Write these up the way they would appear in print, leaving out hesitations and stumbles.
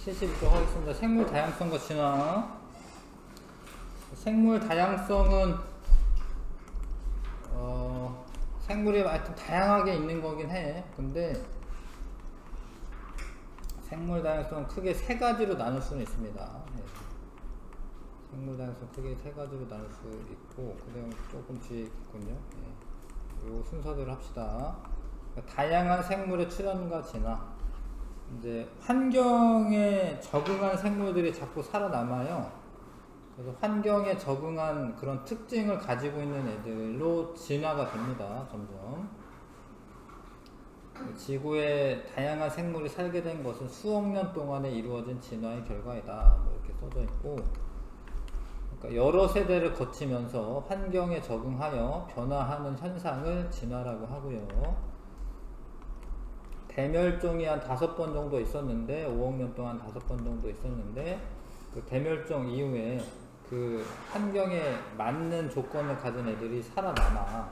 72쪽 하겠습니다. 생물 다양성과 진화. 생물 다양성은 생물이 하여튼 다양하게 있는 거긴 해. 근데 생물 다양성은 크게 세 가지로 나눌 수는 있습니다. 네. 생물 다양성 크게 세 가지로 나눌 수 있고, 그 다음에 조금씩 있군요. 네. 요 순서대로 합시다. 그러니까 다양한 생물의 출현과 진화. 이제 환경에 적응한 생물들이 자꾸 살아남아요. 그래서 환경에 적응한 그런 특징을 가지고 있는 애들로 진화가 됩니다. 점점. 지구에 다양한 생물이 살게 된 것은 수억 년 동안에 이루어진 진화의 결과이다. 뭐 이렇게 써져 있고, 그러니까 여러 세대를 거치면서 환경에 적응하여 변화하는 현상을 진화라고 하고요. 대멸종이 한 5번 정도 있었는데, 5억 년 동안 5번 정도 있었는데, 그 대멸종 이후에 그 환경에 맞는 조건을 가진 애들이 살아남아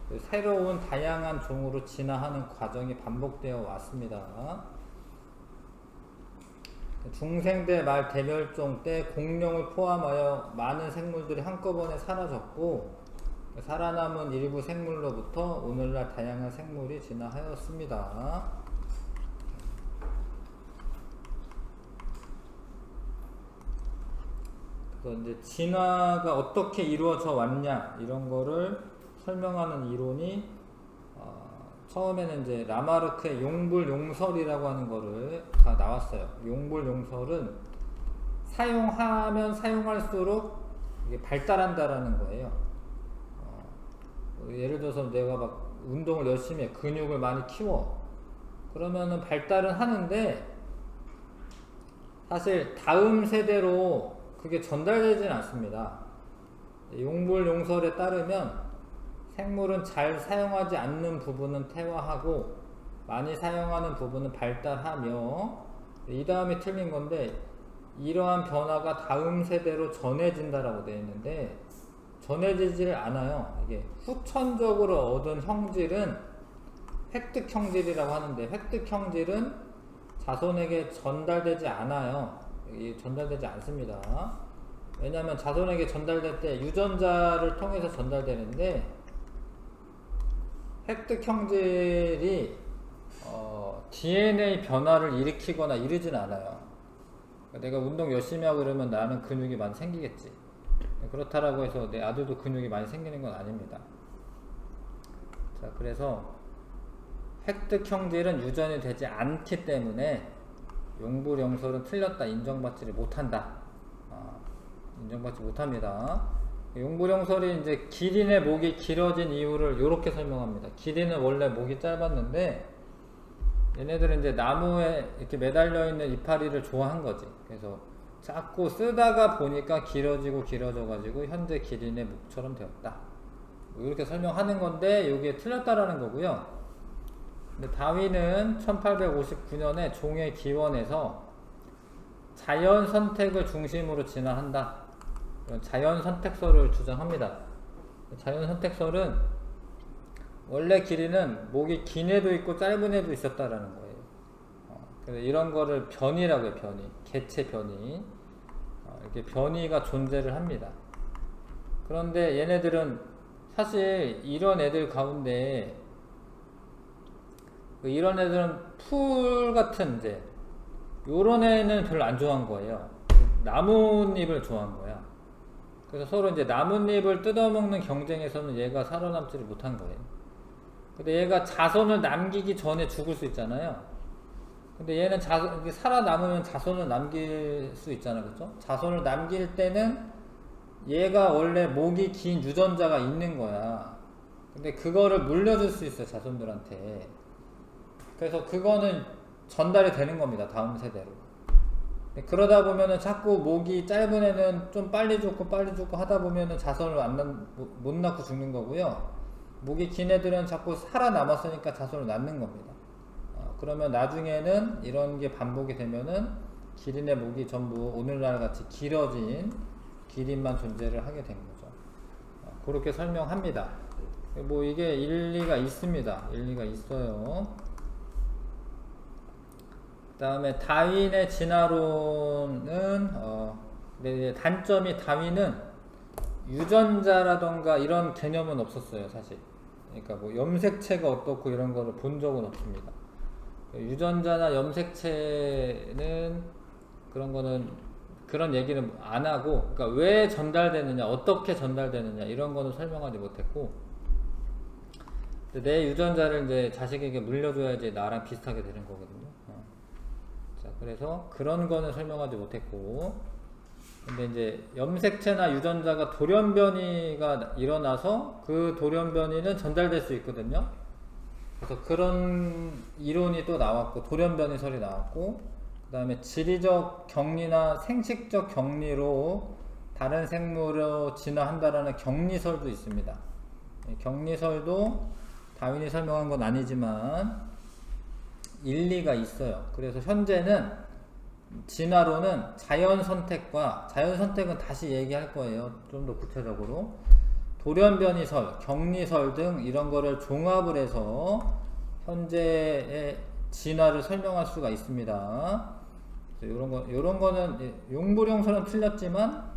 그 새로운 다양한 종으로 진화하는 과정이 반복되어 왔습니다. 중생대 말 대멸종 때 공룡을 포함하여 많은 생물들이 한꺼번에 사라졌고, 살아남은 일부 생물로부터 오늘날 다양한 생물이 진화하였습니다. 그래서 이제 진화가 어떻게 이루어져 왔냐 이런 거를 설명하는 이론이 처음에는 이제 라마르크의 용불용설이라고 하는 거를 다 나왔어요. 용불용설은 사용하면 사용할수록 이게 발달한다라는 거예요. 예를 들어서 내가 막 운동을 열심히 해, 근육을 많이 키워, 그러면은 발달은 하는데 사실 다음 세대로 그게 전달되지는 않습니다. 용불용설에 따르면 생물은 잘 사용하지 않는 부분은 퇴화하고 많이 사용하는 부분은 발달하며, 이 다음이 틀린 건데, 이러한 변화가 다음 세대로 전해진다라고 되어 있는데 전해지지를 않아요. 이게 후천적으로 얻은 형질은 획득 형질이라고 하는데, 획득 형질은 자손에게 전달되지 않아요. 전달되지 않습니다. 왜냐하면 자손에게 전달될 때 유전자를 통해서 전달되는데, 획득 형질이 DNA 변화를 일으키거나 이러진 않아요. 내가 운동 열심히 하고 그러면 나는 근육이 많이 생기겠지. 그렇다라고 해서 내 아들도 근육이 많이 생기는 건 아닙니다. 자, 그래서 획득 형질은 유전이 되지 않기 때문에 용불용설은 틀렸다, 인정받지를 못한다. 인정받지 못합니다. 용불용설이 이제 기린의 목이 길어진 이유를 이렇게 설명합니다. 기린은 원래 목이 짧았는데 얘네들은 이제 나무에 이렇게 매달려 있는 이파리를 좋아한 거지. 그래서 자꾸 쓰다가 보니까 길어지고 길어져 가지고 현재 기린의 목처럼 되었다. 이렇게 설명하는 건데 여기에 틀렸다라는 거고요. 근데 다윈은 1859년에 종의 기원에서 자연 선택을 중심으로 진화한다, 자연 선택설을 주장합니다. 자연 선택설은 원래 기린은 목이 긴 애도 있고 짧은 애도 있었다라는 거예요. 그래서 이런 거를 변이라고 해요. 변이, 개체 변이. 이렇게 변이가 존재를 합니다. 그런데 얘네들은 사실 이런 애들 가운데 이런 애들은 풀 같은 이제 요런 애는 별로 안 좋아한 거예요. 나뭇잎을 좋아한 거야. 그래서 서로 이제 나뭇잎을 뜯어먹는 경쟁에서는 얘가 살아남지를 못한 거예요. 근데 얘가 자손을 남기기 전에 죽을 수 있잖아요. 근데 얘는 살아남으면 자손을 남길 수 있잖아요. 그쵸? 자손을 남길 때는 얘가 원래 목이 긴 유전자가 있는 거야. 근데 그거를 물려줄 수 있어요, 자손들한테. 그래서 그거는 전달이 되는 겁니다, 다음 세대로. 그러다 보면은 자꾸 목이 짧은 애는 좀 빨리 죽고 하다 보면은 자손을 못 낳고 죽는 거고요. 목이 긴 애들은 자꾸 살아남았으니까 자손을 낳는 겁니다. 그러면 나중에는 이런 게 반복이 되면은 기린의 목이 전부 오늘날 같이 길어진 기린만 존재를 하게 된 거죠. 그렇게 설명합니다. 뭐 이게 일리가 있습니다. 일리가 있어요. 그 다음에 다윈의 진화론은 근데 단점이 다윈은 유전자라던가 이런 개념은 없었어요, 사실. 그러니까 뭐 염색체가 어떻고 이런 거를 본 적은 없습니다. 유전자나 염색체는 그런 거는 그런 얘기는 안 하고, 그러니까 왜 전달되느냐, 어떻게 전달되느냐 이런 거는 설명하지 못했고, 내 유전자를 이제 자식에게 물려줘야지 나랑 비슷하게 되는 거거든요. 자, 그래서 그런 거는 설명하지 못했고, 근데 이제 염색체나 유전자가 돌연변이가 일어나서 그 돌연변이는 전달될 수 있거든요. 그래서 그런 이론이 또 나왔고, 돌연변이설이 나왔고, 그 다음에 지리적 격리나 생식적 격리로 다른 생물로 진화한다라는 격리설도 있습니다. 격리설도 다윈이 설명한 건 아니지만 일리가 있어요. 그래서 현재는 진화론은 자연선택과, 자연선택은 다시 얘기할 거예요. 좀 더 구체적으로. 돌연변이설, 격리설 등 이런 거를 종합을 해서 현재의 진화를 설명할 수가 있습니다. 요런 거는 용불용설은 틀렸지만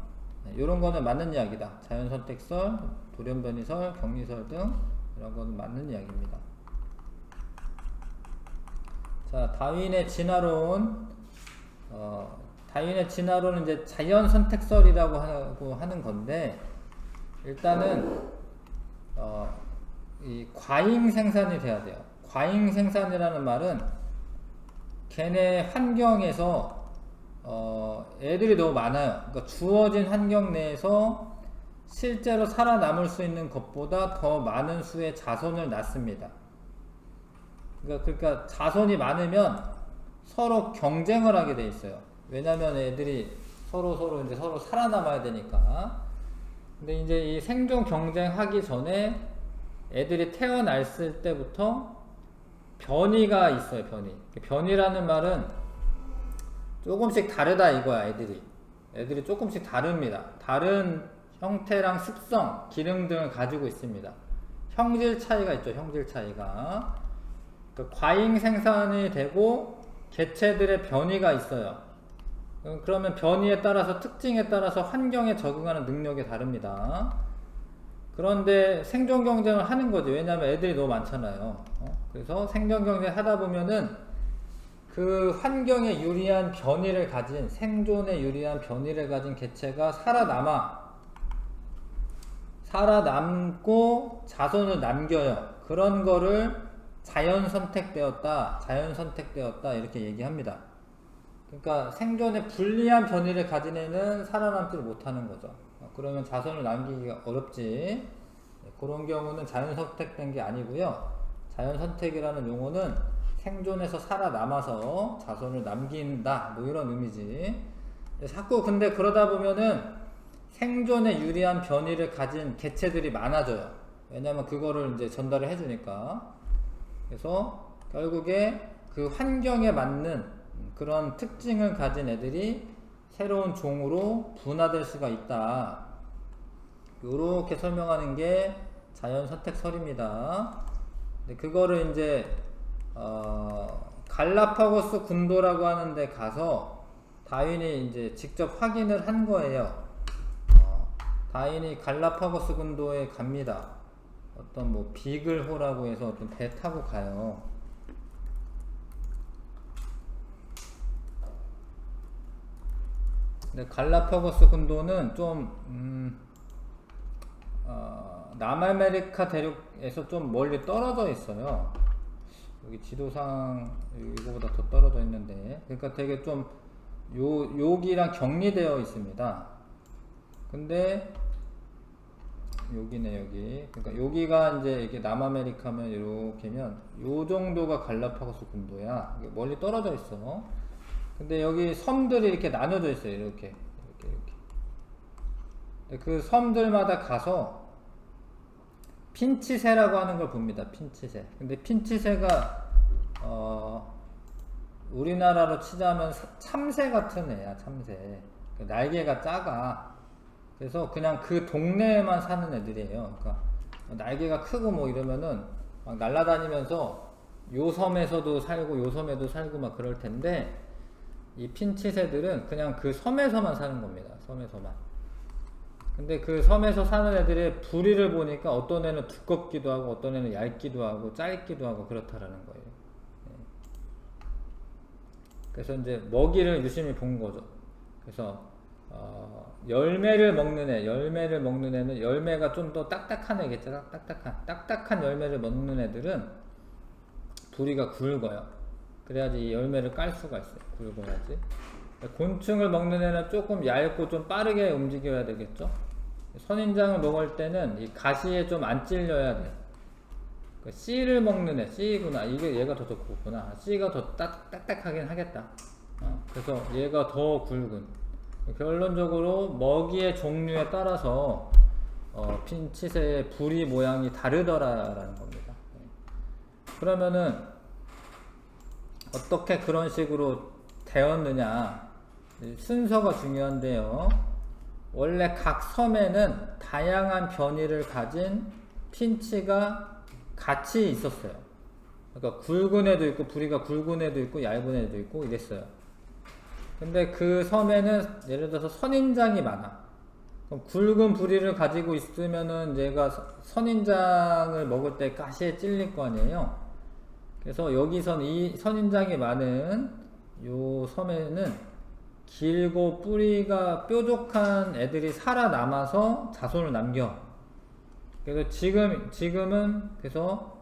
요런 거는 맞는 이야기다. 자연선택설, 돌연변이설, 격리설 등 이런 거는 맞는 이야기입니다. 자, 다윈의 진화론. 다윈의 진화론은 이제 자연선택설이라고 하는 건데, 일단은 이 과잉 생산이 돼야 돼요. 과잉 생산이라는 말은 걔네 환경에서 애들이 너무 많아요. 그러니까 주어진 환경 내에서 실제로 살아남을 수 있는 것보다 더 많은 수의 자손을 낳습니다. 그러니까 자손이 많으면 서로 경쟁을 하게 돼 있어요. 왜냐면 애들이 서로 이제 서로 살아남아야 되니까. 근데 이제 이 생존 경쟁하기 전에 애들이 태어났을 때부터 변이가 있어요, 변이. 변이라는 말은 조금씩 다르다 이거야, 애들이 조금씩 다릅니다. 다른 형태랑 습성, 기능 등을 가지고 있습니다. 형질 차이가 있죠, 형질 차이가. 과잉 생산이 되고 개체들의 변이가 있어요. 그러면 변이에 따라서, 특징에 따라서 환경에 적응하는 능력이 다릅니다. 그런데 생존 경쟁을 하는 거죠. 왜냐하면 애들이 너무 많잖아요. 그래서 생존 경쟁 하다 보면은 그 환경에 유리한 변이를 가진, 생존에 유리한 변이를 가진 개체가 살아남고 자손을 남겨요. 그런 거를 자연선택되었다 이렇게 얘기합니다. 그러니까 생존에 불리한 변이를 가진 애는 살아남지를 못하는 거죠. 그러면 자손을 남기기가 어렵지. 그런 경우는 자연선택된 게 아니고요. 자연선택이라는 용어는 생존에서 살아남아서 자손을 남긴다, 뭐 이런 의미지. 자꾸 근데 그러다 보면은 생존에 유리한 변이를 가진 개체들이 많아져요. 왜냐면 그거를 이제 전달을 해주니까. 그래서 결국에 그 환경에 맞는 그런 특징을 가진 애들이 새로운 종으로 분화될 수가 있다. 요렇게 설명하는 게 자연선택설입니다. 근데 그거를 이제 갈라파고스 군도라고 하는데 가서 다윈이 이제 직접 확인을 한 거예요. 다윈이 갈라파고스 군도에 갑니다. 어떤 뭐 비글호라고 해서 어떤 배 타고 가요. 근데 갈라파고스 군도는 좀 남아메리카 대륙에서 좀 멀리 떨어져 있어요. 여기 지도상 이거보다 더 떨어져 있는데, 그러니까 되게 좀 여기랑 격리되어 있습니다. 근데 여기네, 여기. 그러니까 여기가 이제 이게 남아메리카면 이렇게면 요 정도가 갈라파고스 군도야. 멀리 떨어져 있어. 근데 여기 섬들이 이렇게 나눠져 있어요. 이렇게. 그 섬들마다 가서 핀치새라고 하는 걸 봅니다. 핀치새. 근데 핀치새가 우리나라로 치자면 참새 같은 애야. 참새. 날개가 작아. 그래서 그냥 그 동네에만 사는 애들이에요. 그러니까 날개가 크고 뭐 이러면은 막 날아다니면서 요 섬에서도 살고 요 섬에도 살고 막 그럴 텐데 이 핀치새들은 그냥 그 섬에서만 사는 겁니다. 섬에서만. 근데 그 섬에서 사는 애들의 부리를 보니까 어떤 애는 두껍기도 하고 어떤 애는 얇기도 하고 짧기도 하고 그렇다라는 거예요. 그래서 이제 먹이를 유심히 본 거죠. 그래서 열매를 먹는 애는 열매가 좀 더 딱딱한 애겠죠. 딱딱한 열매를 먹는 애들은 부리가 굵어요. 그래야지 이 열매를 깔 수가 있어요. 굵어야지. 곤충을 먹는 애는 조금 얇고 좀 빠르게 움직여야 되겠죠. 선인장을 먹을 때는 이 가시에 좀 안 찔려야 돼. 씨를 먹는 애, 씨구나. 이게 얘가 더 두껍구나. 씨가 더 딱딱하긴 하겠다. 그래서 얘가 더 굵은. 결론적으로 먹이의 종류에 따라서 핀치새의 부리 모양이 다르더라라는 겁니다. 그러면은 어떻게 그런 식으로 되었느냐? 순서가 중요한데요. 원래 각 섬에는 다양한 변이를 가진 핀치가 같이 있었어요. 그러니까 굵은 애도 있고 부리가 굵은 애도 있고 얇은 애도 있고 이랬어요. 근데 그 섬에는 예를 들어서 선인장이 많아. 그럼 굵은 부리를 가지고 있으면은 얘가 선인장을 먹을 때 가시에 찔릴 거 아니에요. 그래서 여기선 이 선인장이 많은 요 섬에는 길고 뿌리가 뾰족한 애들이 살아남아서 자손을 남겨. 그래서 지금은 그래서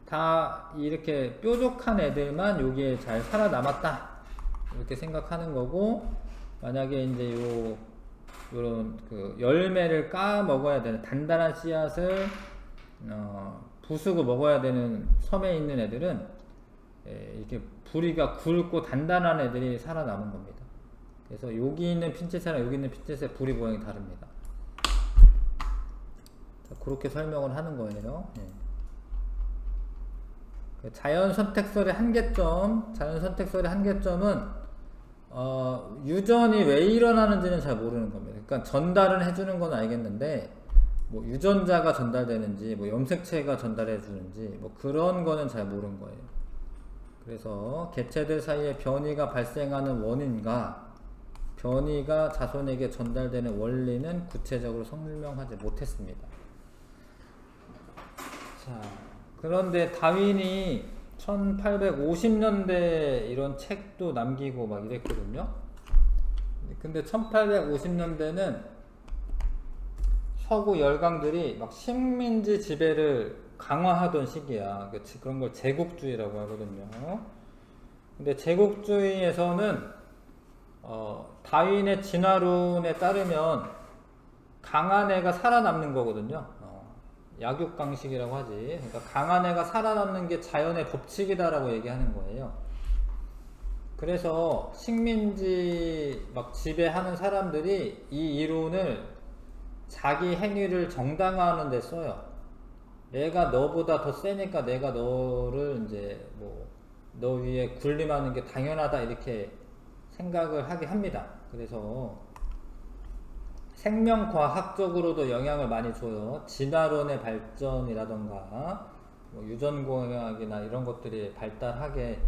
다 이렇게 뾰족한 애들만 여기에 잘 살아남았다. 이렇게 생각하는 거고, 만약에 이제 요런 그 열매를 까 먹어야 되는 단단한 씨앗을 부수고 먹어야 되는 섬에 있는 애들은 이렇게 부리가 굵고 단단한 애들이 살아남은 겁니다. 그래서 여기 있는 핀치새랑 여기 있는 핀치새 부리 모양이 다릅니다. 그렇게 설명을 하는 거예요. 자연 선택설의 한계점은 유전이 왜 일어나는지는 잘 모르는 겁니다. 그러니까 전달은 해주는 건 알겠는데 뭐 유전자가 전달되는지 뭐 염색체가 전달해 주는지 뭐 그런 거는 잘 모르는 거예요. 그래서 개체들 사이에 변이가 발생하는 원인과 변이가 자손에게 전달되는 원리는 구체적으로 설명하지 못했습니다. 자, 그런데 다윈이 1850년대 이런 책도 남기고 막 이랬거든요. 근데 1850년대는 서구 열강들이 막 식민지 지배를 강화하던 시기야. 그런 걸 제국주의라고 하거든요. 근데 제국주의에서는 다윈의 진화론에 따르면 강한 애가 살아남는 거거든요. 약육강식이라고 하지. 그러니까 강한 애가 살아남는 게 자연의 법칙이다라고 얘기하는 거예요. 그래서 식민지 막 지배하는 사람들이 이 이론을 자기 행위를 정당화하는 데 써요. 내가 너보다 더 세니까 내가 너를 이제 뭐 너 위에 군림하는 게 당연하다 이렇게 생각을 하게 합니다. 그래서 생명과학적으로도 영향을 많이 줘요. 진화론의 발전이라던가 뭐 유전공학이나 이런 것들이 발달하게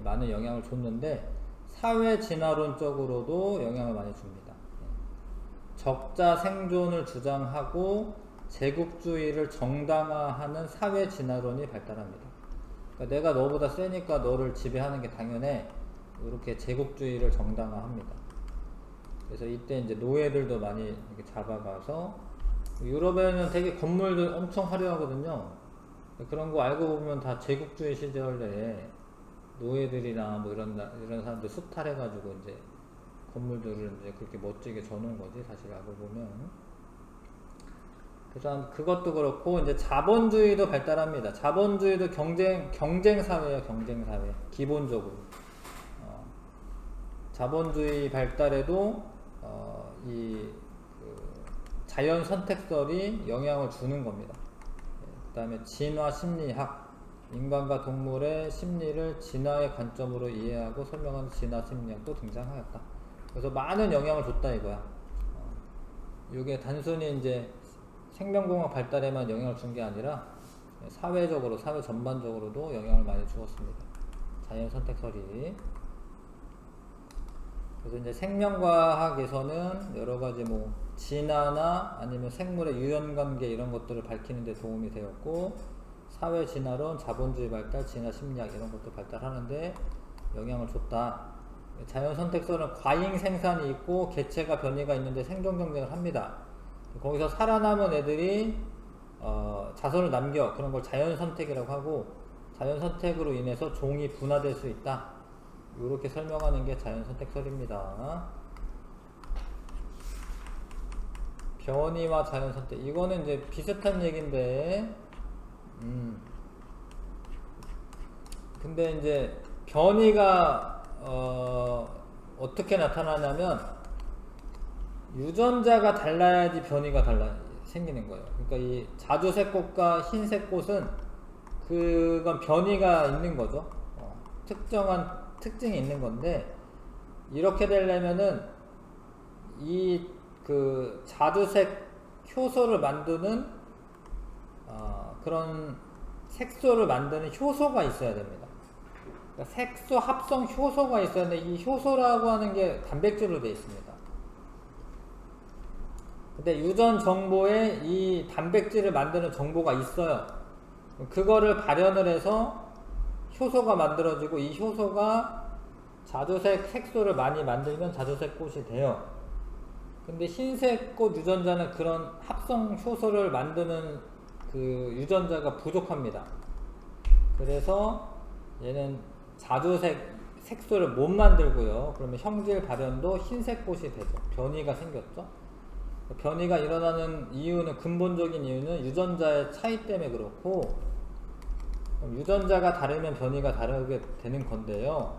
많은 영향을 줬는데 사회진화론적으로도 영향을 많이 줍니다. 적자 생존을 주장하고 제국주의를 정당화하는 사회진화론이 발달합니다. 그러니까 내가 너보다 세니까 너를 지배하는 게 당연해. 이렇게 제국주의를 정당화합니다. 그래서 이때 이제 노예들도 많이 이렇게 잡아가서 유럽에는 되게 건물들 엄청 화려하거든요. 그런 거 알고 보면 다 제국주의 시절에 노예들이나 뭐 이런 사람들 수탈해가지고 이제 건물들을 이제 그렇게 멋지게 져놓은 거지, 사실 알고 보면. 그래서 그것도 그렇고 이제 자본주의도 발달합니다. 자본주의도 경쟁 사회예요, 경쟁 사회. 기본적으로. 자본주의 발달에도 자연 선택설이 영향을 주는 겁니다. 그 다음에 진화 심리학, 인간과 동물의 심리를 진화의 관점으로 이해하고 설명하는 진화 심리학도 등장하였다. 그래서 많은 영향을 줬다 이거야. 이게 단순히 이제 생명공학 발달에만 영향을 준 게 아니라 사회적으로, 사회 전반적으로도 영향을 많이 주었습니다. 자연 선택설이. 그래서 이제 생명과학에서는 여러 가지 뭐 진화나 아니면 생물의 유연관계 이런 것들을 밝히는 데 도움이 되었고, 사회 진화론, 자본주의 발달, 진화 심리학 이런 것도 발달하는데 영향을 줬다. 자연 선택설은 과잉 생산이 있고 개체가 변이가 있는데 생존 경쟁을 합니다. 거기서 살아남은 애들이 자손을 남겨, 그런 걸 자연 선택이라고 하고, 자연 선택으로 인해서 종이 분화될 수 있다. 이렇게 설명하는 게 자연 선택설입니다. 변이와 자연 선택, 이거는 이제 비슷한 얘기인데, 근데 이제 변이가 어떻게 나타나냐면 유전자가 달라야지 변이가 생기는 거예요. 그러니까 이 자주색 꽃과 흰색 꽃은 그건 변이가 있는 거죠. 특정한 특징이 있는 건데, 이렇게 되려면은 이 그 자주색 효소를 만드는 그런 색소를 만드는 효소가 있어야 됩니다. 그러니까 색소 합성 효소가 있어야 되는데, 이 효소라고 하는 게 단백질로 되어 있습니다. 근데 유전 정보에 이 단백질을 만드는 정보가 있어요. 그거를 발현을 해서 효소가 만들어지고, 이 효소가 자주색 색소를 많이 만들면 자주색 꽃이 돼요. 근데 흰색 꽃 유전자는 그런 합성 효소를 만드는 그 유전자가 부족합니다. 그래서 얘는 자주색 색소를 못 만들고요. 그러면 형질 발현도 흰색 꽃이 되죠. 변이가 생겼죠. 변이가 일어나는 이유는, 근본적인 이유는 유전자의 차이 때문에 그렇고, 유전자가 다르면 변이가 다르게 되는 건데요.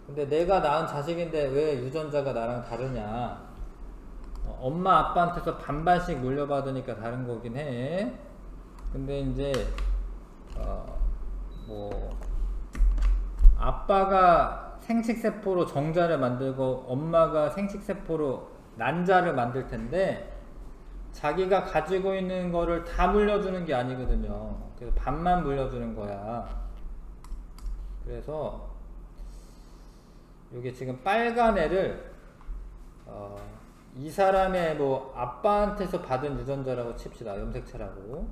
근데 내가 낳은 자식인데 왜 유전자가 나랑 다르냐? 엄마 아빠한테서 반반씩 물려받으니까 다른 거긴 해. 근데 이제 뭐 아빠가 생식세포로 정자를 만들고 엄마가 생식세포로 난자를 만들 텐데, 자기가 가지고 있는 거를 다 물려주는 게 아니거든요. 그래서 반만 물려주는 거야. 그래서 이게 지금 빨간 애를 이 사람의 뭐 아빠한테서 받은 유전자라고 칩시다. 염색체라고.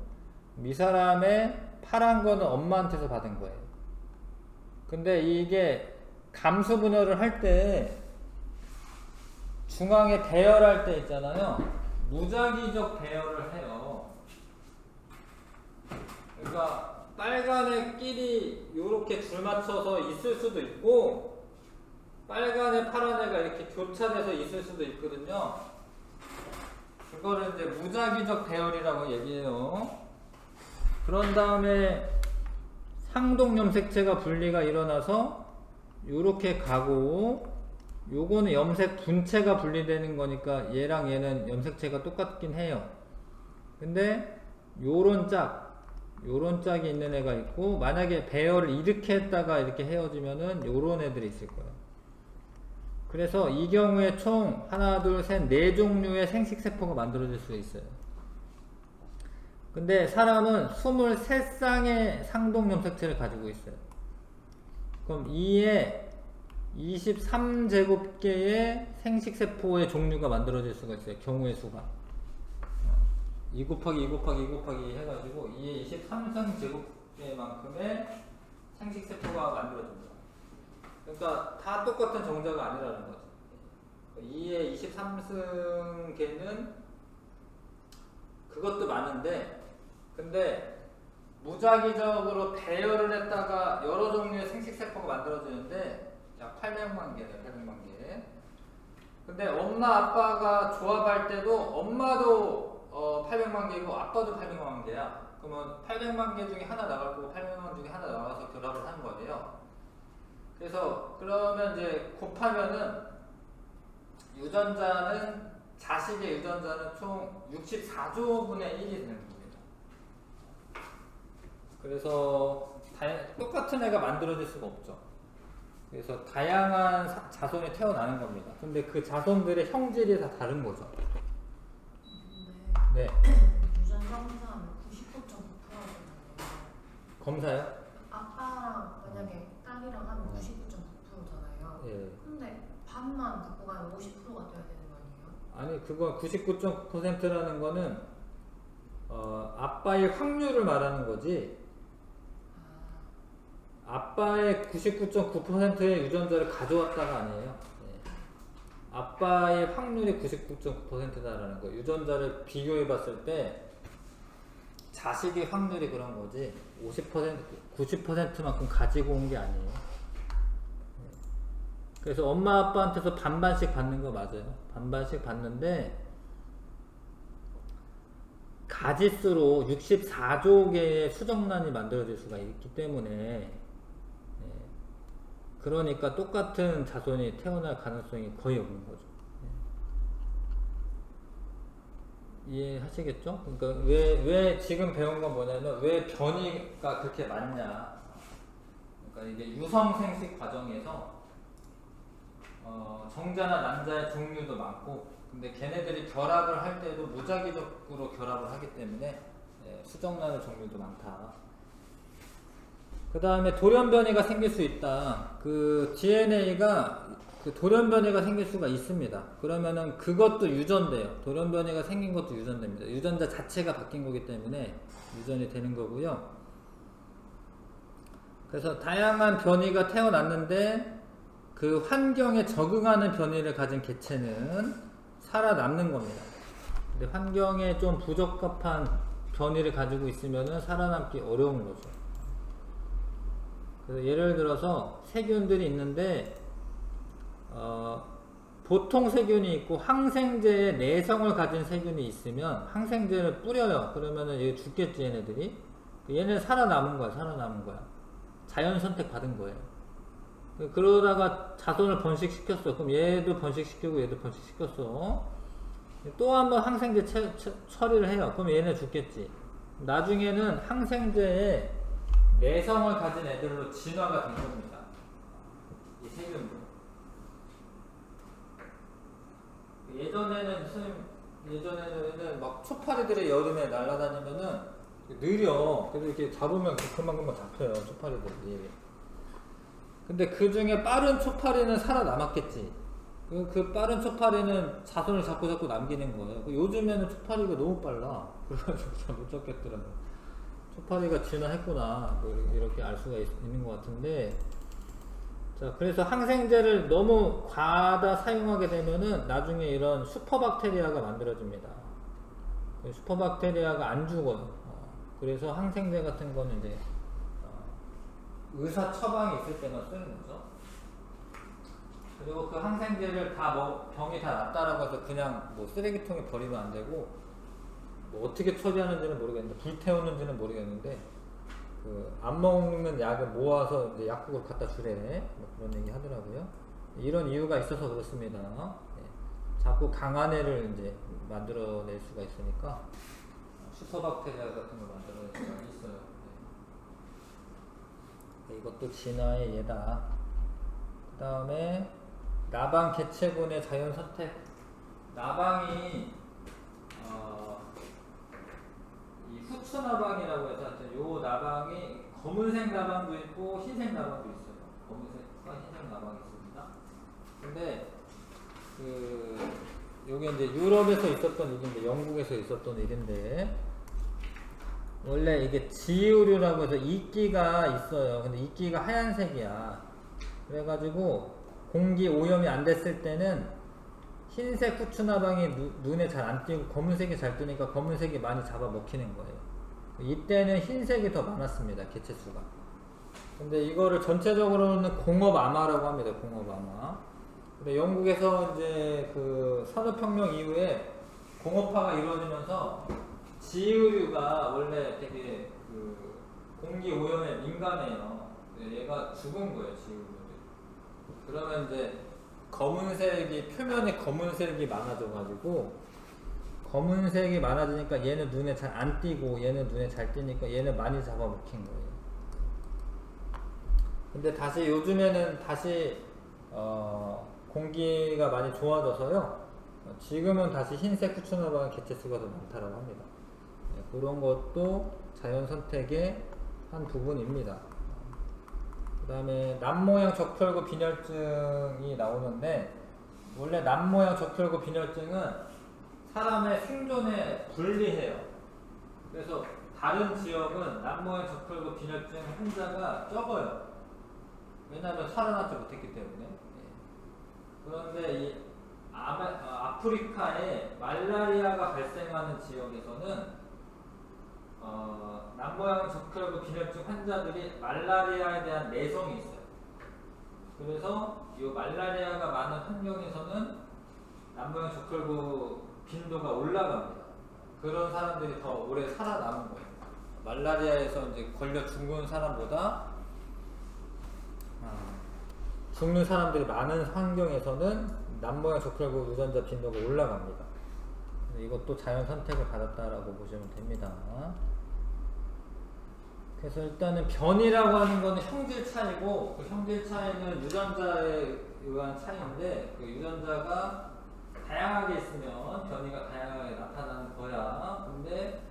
이 사람의 파란 거는 엄마한테서 받은 거예요. 근데 이게 감수 분열을 할 때, 중앙에 배열할 때 있잖아요. 무작위적 배열을 해요. 그러니까 빨간 애끼리 요렇게 줄 맞춰서 있을 수도 있고, 빨간 애, 파란 애가 이렇게 교차돼서 있을 수도 있거든요. 그거를 이제 무작위적 배열이라고 얘기해요. 그런 다음에 상동염색체가 분리가 일어나서 요렇게 가고, 요거는 염색 분체가 분리되는 거니까 얘랑 얘는 염색체가 똑같긴 해요. 근데 요런 짝이 있는 애가 있고, 만약에 배열을 이렇게 했다가 이렇게 헤어지면은 요런 애들이 있을 거예요. 그래서 이 경우에 총 하나, 둘, 셋, 네 종류의 생식세포가 만들어질 수 있어요. 근데 사람은 23쌍의 상동염색체를 가지고 있어요. 그럼 이에 23제곱개의 생식세포의 종류가 만들어질 수가 있어요. 경우의 수가 2 곱하기 2 곱하기 2 곱하기 해가지고 이에 23제곱개만큼의 생식세포가 만들어집니다. 그러니까 다 똑같은 정자가 아니라는 거죠. 2의 23승계는 그것도 많은데, 근데 무작위적으로 배열을 했다가 여러 종류의 생식세포가 만들어지는데 약 800만 개네, 800만 개. 근데 엄마 아빠가 조합할 때도 엄마도 800만 개이고 아빠도 800만 개야. 그러면 800만 개 중에 하나 나갈 거고 800만 중에 하나 나와서 결합을 하는 거예요. 그래서 그러면 이제 곱하면은 유전자는, 자식의 유전자는 총 64조분의 1이 되는 겁니다. 그래서 똑같은 애가 만들어질 수가 없죠. 그래서 다양한 자손이 태어나는 겁니다. 근데 그 자손들의 형질이 다 다른 거죠. 네. 네. 유전자 항상 99.9% 검사요? 아빠랑 만약에 딸이랑 하면 99.9%잖아요. 예. 근데 반만 갖고 가면 50%가 돼야 되는 거 아니에요? 아니 그거 99.9%라는 거는 아빠의 확률을 말하는 거지. 아빠의 99.9%의 유전자를 가져왔다가 아니에요. 예. 아빠의 확률이 99.9%다라는 거예요. 유전자를 비교해 봤을 때 자식의 확률이 그런 거지 50%, 90%만큼 가지고 온 게 아니에요. 예. 그래서 엄마 아빠한테서 반반씩 받는 거 맞아요. 반반씩 받는데 가짓수로 64조 개의 수정란이 만들어질 수가 있기 때문에 그러니까 똑같은 자손이 태어날 가능성이 거의 없는 거죠. 이해하시겠죠? 그러니까 왜 지금 배운 건 뭐냐면 왜 변이가 그렇게 많냐. 그러니까 이게 유성생식 과정에서 정자나 난자의 종류도 많고 근데 걔네들이 결합을 할 때도 무작위적으로 결합을 하기 때문에 수정란의 종류도 많다. 그 다음에 돌연변이가 생길 수 있다. 그 DNA가 그 돌연변이가 생길 수가 있습니다. 그러면은 그것도 유전돼요. 돌연변이가 생긴 것도 유전됩니다. 유전자 자체가 바뀐 거기 때문에 유전이 되는 거고요. 그래서 다양한 변이가 태어났는데 그 환경에 적응하는 변이를 가진 개체는 살아남는 겁니다. 근데 환경에 좀 부적합한 변이를 가지고 있으면은 살아남기 어려운 거죠. 그래서 예를 들어서 세균들이 있는데 보통 세균이 있고 항생제의 내성을 가진 세균이 있으면 항생제를 뿌려요. 그러면은 얘 죽겠지 얘네들이. 얘네 살아남은 거야. 살아남은 거야. 자연 선택 받은 거예요. 그러다가 자손을 번식시켰어. 그럼 얘도 번식시키고 얘도 번식시켰어. 또 한 번 항생제 처리를 해요. 그럼 얘네 죽겠지. 나중에는 항생제에 내성을 가진 애들로 진화가 된 겁니다. 이 세균도. 예전에는 막 초파리들이 여름에 날아다니면은 느려. 그래서 이렇게 잡으면 금방금방 잡혀요. 초파리들이. 근데 그 중에 빠른 초파리는 살아남았겠지. 그 빠른 초파리는 자손을 자꾸 남기는 거예요. 요즘에는 초파리가 너무 빨라. 그래가지고 잘 못 잡겠더라고요. 초파리가 진화했구나. 뭐 이렇게 알 수가 있는 것 같은데. 자, 그래서 항생제를 너무 과다 사용하게 되면은 나중에 이런 슈퍼박테리아가 만들어집니다. 슈퍼박테리아가 안 죽어요. 그래서 항생제 같은 거는 이제 의사 처방이 있을 때만 쓰는 거죠. 그리고 그 항생제를 다 병이 다 낫다라고 해서 그냥 뭐 쓰레기통에 버리면 안 되고 뭐 어떻게 처리하는지는 모르겠는데 불태우는지는 모르겠는데 그 안 먹는 약을 모아서 이제 약국을 갖다 주래. 뭐 그런 얘기 하더라고요. 이런 이유가 있어서 그렇습니다. 네. 자꾸 강한 애를 이제 만들어낼 수가 있으니까 슈퍼박테리아 같은 걸 만들어낼 수가 있어요. 네. 이것도 진화의 예다. 그 다음에 나방 개체군의 자연 선택. 나방이 이 후추 나방이라고 해서 하여튼 요 나방이 검은색 나방도 있고 흰색 나방도 있어요. 검은색과 흰색 나방이 있습니다. 근데 요게 이제 유럽에서 있었던 일인데 영국에서 있었던 일인데 원래 이게 지유류라고 해서 이끼가 있어요. 근데 이끼가 하얀색이야. 그래가지고 공기 오염이 안 됐을 때는 흰색 후추나방이 눈에 잘 안 띄고 검은색이 잘 뜨니까 검은색이 많이 잡아먹히는 거예요. 이때는 흰색이 더 많았습니다. 개체수가. 근데 이거를 전체적으로는 공업암화라고 합니다. 공업암화. 근데 영국에서 이제 그 산업혁명 이후에 공업화가 이루어지면서 지유류가 원래 되게 그 공기 오염에 민감해요. 얘가 죽은 거예요. 지유류들이. 그러면 이제 검은색이 표면에 검은색이 많아져가지고 검은색이 많아지니까 얘는 눈에 잘 안 띄고 얘는 눈에 잘 띄니까 얘는 많이 잡아먹힌 거예요. 근데 다시 요즘에는 다시 공기가 많이 좋아져서요. 지금은 다시 흰색 후추나방 개체수가 더 많다고 합니다. 네, 그런 것도 자연 선택의 한 부분입니다. 그 다음에 남모양 적혈구 빈혈증이 나오는데, 원래 남모양 적혈구 빈혈증은 사람의 생존에 불리해요. 그래서 다른 지역은 남모양 적혈구 빈혈증 환자가 적어요. 왜냐하면 살아나지 못했기 때문에. 그런데 이 아프리카에 말라리아가 발생하는 지역에서는 남모양 적혈구 빈혈증 환자들이 말라리아에 대한 내성이 있어요. 그래서 이 말라리아가 많은 환경에서는 남모양 적혈구 빈도가 올라갑니다. 그런 사람들이 더 오래 살아남은 거예요. 말라리아에서 이제 걸려 죽는 사람보다 죽는 사람들이 많은 환경에서는 남모양 적혈구 유전자 빈도가 올라갑니다. 이것도 자연 선택을 받았다라고 보시면 됩니다. 그래서 일단은 변이라고 하는 거는 형질 차이고, 그 형질 차이는 유전자에 의한 차이인데, 그 유전자가 다양하게 있으면 변이가 다양하게 나타나는 거야. 근데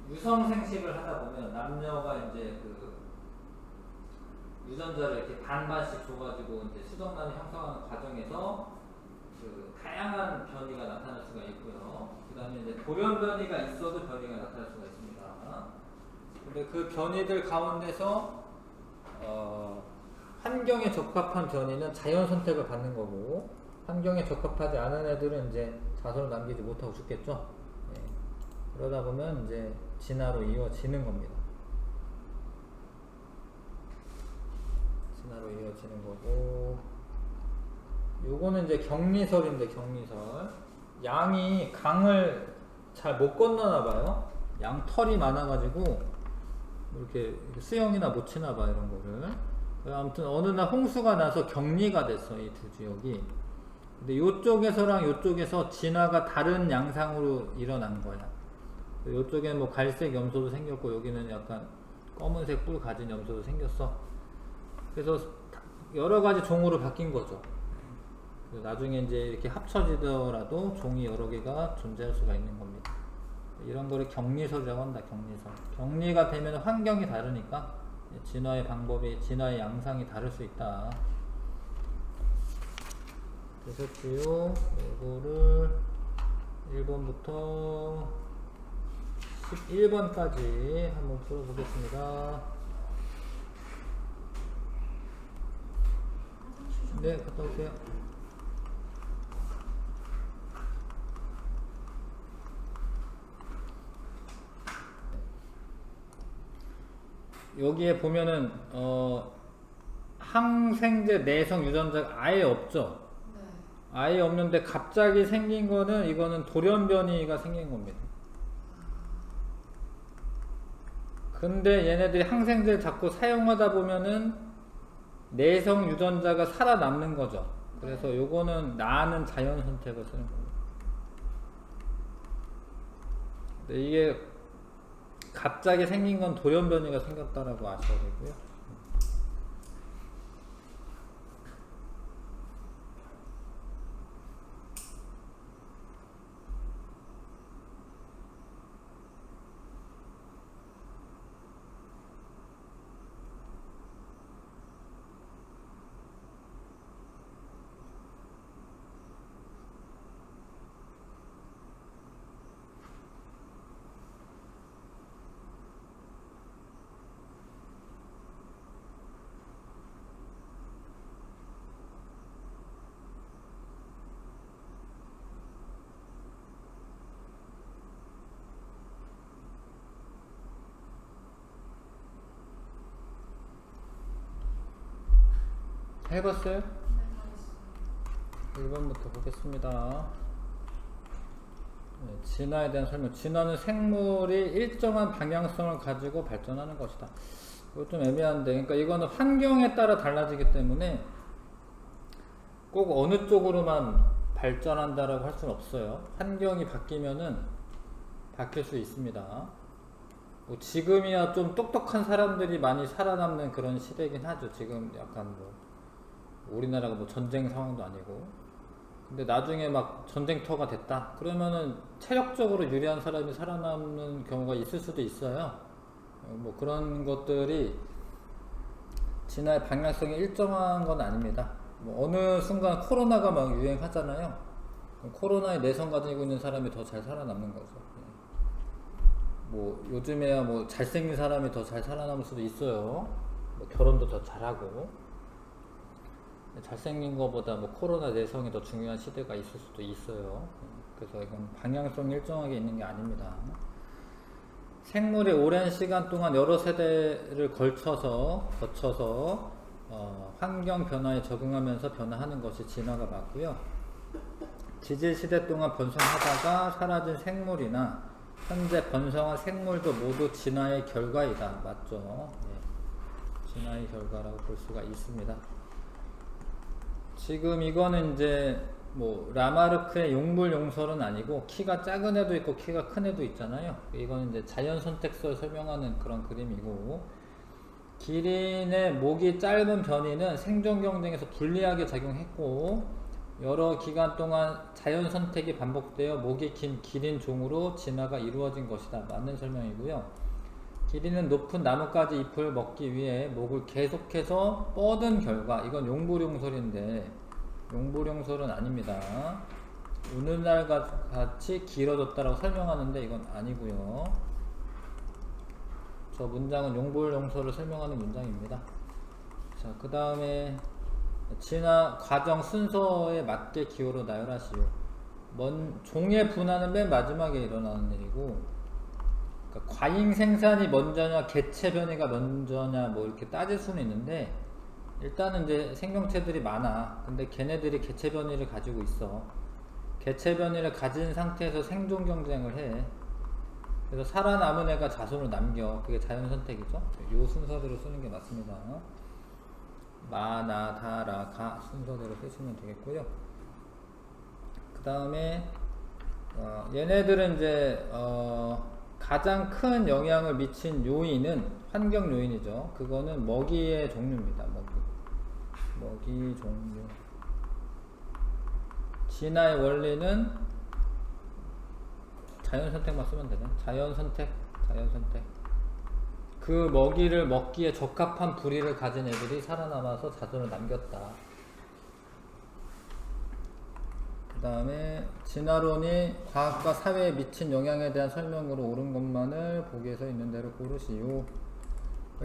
유성 생식을 하다 보면 남녀가 이제 그 유전자를 이렇게 반반씩 줘가지고 이제 수정란을 형성하는 과정에서 그 다양한 변이가 나타날 수가 있고요. 그 다음에 이제 돌연 변이가 있어도 변이가 나타날 수가 있습니다. 근데 그 변이들 가운데서 환경에 적합한 변이는 자연 선택을 받는 거고, 환경에 적합하지 않은 애들은 이제 자손을 남기지 못하고 죽겠죠. 네. 그러다 보면 이제 진화로 이어지는 겁니다. 진화로 이어지는 거고, 요거는 이제 격리설인데, 격리설. 양이 강을 잘 못 건너나 봐요. 양 털이 많아가지고 이렇게 수영이나 못 치나 봐, 이런 거를. 아무튼 어느 날 홍수가 나서 격리가 됐어, 이 두 지역이. 근데 요쪽에서랑 요쪽에서 진화가 다른 양상으로 일어난 거야. 요쪽에는 뭐 갈색 염소도 생겼고, 여기는 약간 검은색 뿔 가진 염소도 생겼어. 그래서 여러 가지 종으로 바뀐 거죠. 나중에 이제 이렇게 합쳐지더라도 종이 여러 개가 존재할 수가 있는 겁니다. 이런 거를 격리설이라고 한다. 격리설. 격리가 되면 환경이 다르니까 진화의 방법이, 진화의 양상이 다를 수 있다. 되셨지요? 이거를 1번부터 11번까지 한번 풀어보겠습니다. 네, 갔다 오세요. 여기에 보면은 항생제 내성 유전자가 아예 없죠. 네. 아예 없는데 갑자기 생긴 거는, 이거는 돌연 변이가 생긴 겁니다. 근데 얘네들이 항생제를 자꾸 사용하다 보면은 내성 유전자가 살아남는 거죠. 그래서 요거는 나는 자연 선택을 쓰는 겁니다. 근데 이게 갑자기 생긴 건 돌연 변이가 생겼다라고 아셔야 되고요. 해봤어요? 네, 알겠습니다. 1번부터 보겠습니다. 네, 진화에 대한 설명. 진화는 생물이 일정한 방향성을 가지고 발전하는 것이다. 이거 좀 애매한데, 그러니까 이거는 환경에 따라 달라지기 때문에 꼭 어느 쪽으로만 발전한다라고 할 수는 없어요. 환경이 바뀌면은 바뀔 수 있습니다. 뭐 지금이야 좀 똑똑한 사람들이 많이 살아남는 그런 시대이긴 하죠. 지금 약간 뭐 우리나라가 뭐 전쟁 상황도 아니고. 근데 나중에 막 전쟁터가 됐다 그러면은 체력적으로 유리한 사람이 살아남는 경우가 있을 수도 있어요. 뭐 그런 것들이 진화의 방향성이 일정한 건 아닙니다. 뭐 어느 순간 코로나가 막 유행하잖아요. 그럼 코로나에 내성 가지고 있는 사람이 더 잘 살아남는 거죠. 뭐 요즘에야 뭐 잘생긴 사람이 더 잘 살아남을 수도 있어요. 뭐 결혼도 더 잘하고. 잘생긴 거보다 뭐 코로나 내성이 더 중요한 시대가 있을 수도 있어요. 그래서 이건 방향성이 일정하게 있는 게 아닙니다. 생물이 오랜 시간 동안 여러 세대를 거쳐서 환경 변화에 적응하면서 변화하는 것이 진화가 맞고요. 지질 시대 동안 번성하다가 사라진 생물이나 현재 번성한 생물도 모두 진화의 결과이다. 맞죠? 예. 진화의 결과라고 볼 수가 있습니다. 지금 이거는 이제 뭐 라마르크의 용불용설은 아니고 키가 작은 애도 있고 키가 큰 애도 있잖아요. 이거는 이제 자연 선택설 설명하는 그런 그림이고, 기린의 목이 짧은 변이는 생존 경쟁에서 불리하게 작용했고 여러 기간 동안 자연 선택이 반복되어 목이 긴 기린 종으로 진화가 이루어진 것이다. 맞는 설명이고요. 기린은 높은 나뭇가지 잎을 먹기 위해 목을 계속해서 뻗은 결과, 이건 용불용설인데 용불용설은 아닙니다. 오늘날 같이 길어졌다라고 설명하는데 이건 아니고요. 저 문장은 용불용설을 설명하는 문장입니다. 자, 그 다음에 진화 과정 순서에 맞게 기호로 나열하시오. 종의 분화는 맨 마지막에 일어나는 일이고, 그러니까 과잉 생산이 먼저냐 개체 변이가 먼저냐 뭐 이렇게 따질 수는 있는데, 일단은 이제 생명체들이 많아. 근데 걔네들이 개체 변이를 가지고 있어. 개체 변이를 가진 상태에서 생존 경쟁을 해. 그래서 살아남은 애가 자손을 남겨. 그게 자연 선택이죠. 요 순서대로 쓰는 게 맞습니다. 마, 나, 다, 라, 가 순서대로 쓰시면 되겠고요. 그 다음에 얘네들은 이제 가장 큰 영향을 미친 요인은 환경 요인이죠. 그거는 먹이의 종류입니다. 먹이 종류. 진화의 원리는 자연 선택만 쓰면 되네. 자연 선택. 그 먹이를 먹기에 적합한 부리를 가진 애들이 살아남아서 자손을 남겼다. 그 다음에 진화론이 과학과 사회에 미친 영향에 대한 설명으로 옳은 것만을 보기에 서 있는 대로 고르시오.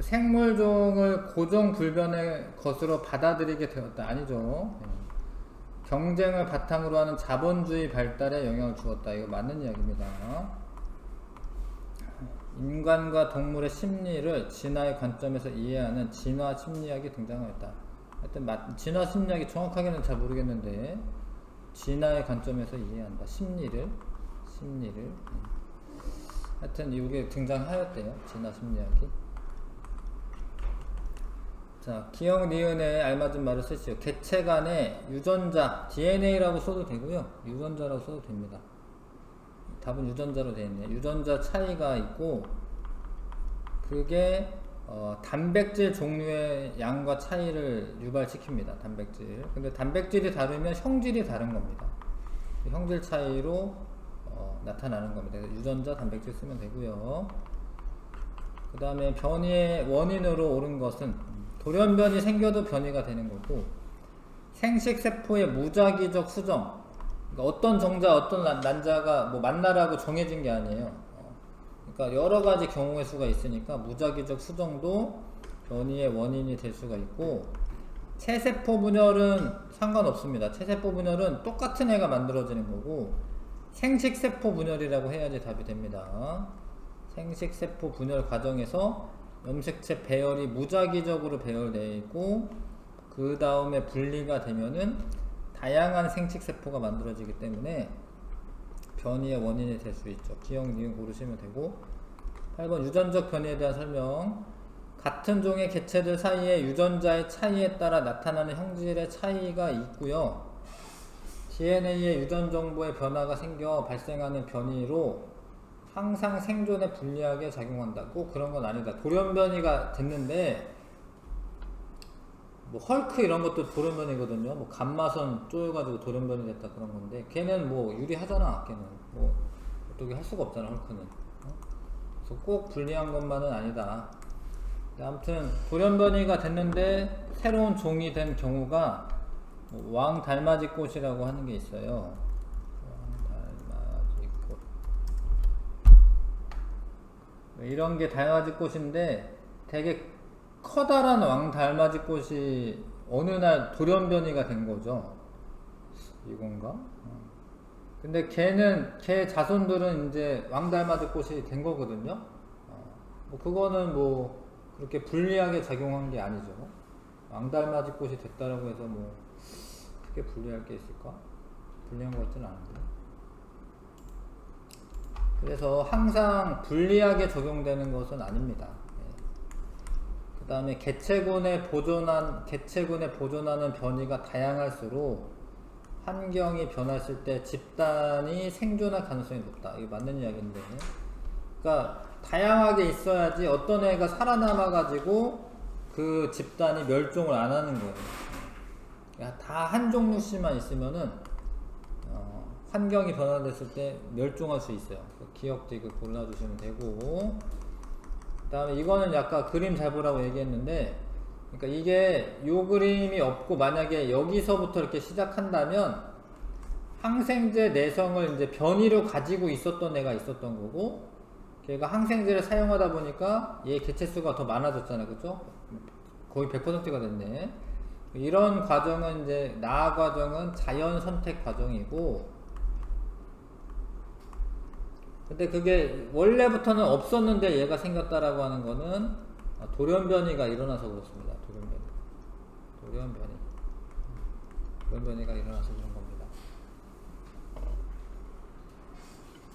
생물종을 고정불변의 것으로 받아들이게 되었다. 아니죠. 경쟁을 바탕으로 하는 자본주의 발달에 영향을 주었다. 이거 맞는 이야기입니다. 인간과 동물의 심리를 진화의 관점에서 이해하는 진화 심리학이 등장하였다. 하여튼 진화 심리학이 정확하게는 잘 모르겠는데 진화의 관점에서 이해한다. 심리를 하여튼 이게 등장하였대요. 진화 심리학이. 자, 기억 니은에 알맞은 말을 쓰시오. 개체 간의 유전자, DNA라고 써도 되고요. 유전자라고 써도 됩니다. 답은 유전자로 되어 있네요. 유전자 차이가 있고, 그게 단백질 종류의 양과 차이를 유발시킵니다. 단백질. 근데 단백질이 다르면 형질이 다른 겁니다. 형질 차이로 나타나는 겁니다. 그래서 유전자, 단백질 쓰면 되고요. 그 다음에 변이의 원인으로 옳은 것은 돌연변이 생겨도 변이가 되는 거고, 생식세포의 무작위적 수정, 그러니까 어떤 정자, 어떤 난자가 뭐 만나라고 정해진 게 아니에요. 그러니까 여러 가지 경우의 수가 있으니까 무작위적 수정도 변이의 원인이 될 수가 있고, 체세포 분열은 상관없습니다. 체세포 분열은 똑같은 애가 만들어지는 거고, 생식세포 분열이라고 해야지 답이 됩니다. 생식세포 분열 과정에서 염색체 배열이 무작위적으로 배열되어 있고, 그 다음에 분리가 되면은 다양한 생식세포가 만들어지기 때문에 변이의 원인이 될 수 있죠. 기억, 니은 고르시면 되고, 8번 유전적 변이에 대한 설명. 같은 종의 개체들 사이에 유전자의 차이에 따라 나타나는 형질의 차이가 있고요. DNA의 유전 정보의 변화가 생겨 발생하는 변이로 항상 생존에 불리하게 작용한다. 꼭 그런 건 아니다. 돌연변이가 됐는데, 뭐 헐크 이런 것도 돌연변이거든요. 뭐 감마선 쪼여가지고 돌연변이 됐다 그런 건데, 걔는 뭐 유리하잖아. 걔는 뭐 어떻게 할 수가 없잖아. 헐크는. 그래서 꼭 불리한 것만은 아니다. 아무튼 돌연변이가 됐는데 새로운 종이 된 경우가 왕달맞이꽃이라고 하는 게 있어요. 왕달맞이꽃. 이런 게 달맞이꽃인데 되게 커다란 왕달맞이꽃이 어느 날 돌연변이가 된 거죠. 이건가? 근데 걔 자손들은 이제 왕달맞이꽃이 된 거거든요. 뭐 그거는 뭐 그렇게 불리하게 작용한 게 아니죠. 왕달맞이꽃이 됐다라고 해서 뭐 크게 불리할 게 있을까? 불리한 것 같지는 않은데. 그래서 항상 불리하게 적용되는 것은 아닙니다. 그 다음에 개체군에 보존하는 변이가 다양할수록 환경이 변했을 때 집단이 생존할 가능성이 높다. 이게 맞는 이야기인데, 그러니까 다양하게 있어야지 어떤 애가 살아남아 가지고 그 집단이 멸종을 안 하는 거예요. 다 한 종류씩만 있으면은 환경이 변화됐을 때 멸종할 수 있어요. 기억도 이거 골라주시면 되고, 그 다음에 이거는 약간 그림 잘 보라고 얘기했는데, 그러니까 이게 요 그림이 없고 만약에 여기서부터 이렇게 시작한다면 항생제 내성을 이제 변이로 가지고 있었던 애가 있었던 거고, 걔가 항생제를 사용하다 보니까 얘 개체수가 더 많아졌잖아요. 그죠? 거의 100%가 됐네. 이런 과정은 이제 나아 과정은 자연 선택 과정이고, 근데 그게 원래부터는 없었는데 얘가 생겼다라고 하는 거는 돌연변이가 일어나서 그렇습니다. 돌연변이가 일어나서 그런 겁니다.